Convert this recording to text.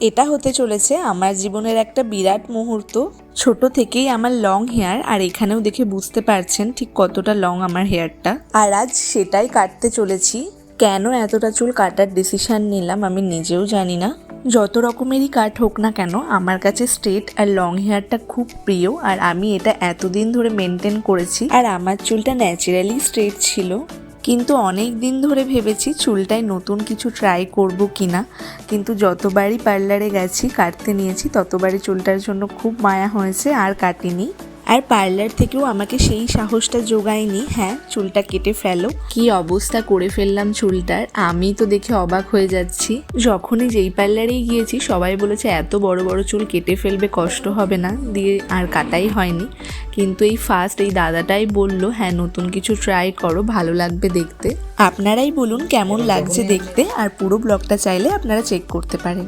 এটা হতে চলেছে আমার জীবনের একটা বিরাট মুহূর্ত। ছোট থেকেই আমার লং হেয়ার, আর এখানেও দেখে বুঝতে পারছেন ঠিক কতটা লং আমার হেয়ারটা। আর আজ সেটাই কাটতে চলেছি। কেন এতটা চুল কাটার ডিসিশন নিলাম আমি নিজেও জানি না। যত রকমেরই কাট হোক না কেন, আমার কাছে স্ট্রেট আর লং হেয়ারটা খুব প্রিয়, আর আমি এটা এতদিন ধরে মেনটেন করেছি। আর আমার চুলটা ন্যাচারালি স্ট্রেট ছিল, কিন্তু অনেক দিন ধরে ভেবেছি চুলটায় নতুন কিছু ট্রাই করব কিনা। কিন্তু যতবারই পার্লারে গেছি কাটতে নিয়েছি, ততবারই চুলটার জন্য খুব মায়া হয়েছে আর কাটিনি। আর পার্লার থেকেও আমাকে সেই সাহসটা জোগায়নি, হ্যাঁ চুলটা কেটে ফেলো। কি অবস্থা করে ফেললাম চুলটার, আমি তো দেখে অবাক হয়ে যাচ্ছি। যখনই যেই পার্লারেই গিয়েছি সবাই বলেছে এত বড় বড় চুল কেটে ফেলবে, কষ্ট হবে না, দিয়ে আর কাটাই হয়নি। কিন্তু এই ফার্স্ট এই দাদাটাই বলল হ্যাঁ নতুন কিছু ট্রাই করো, ভালো লাগবে দেখতে। আপনারাই বলুন কেমন লাগছে দেখতে, আর পুরো ব্লগটা চাইলে আপনারা চেক করতে পারেন।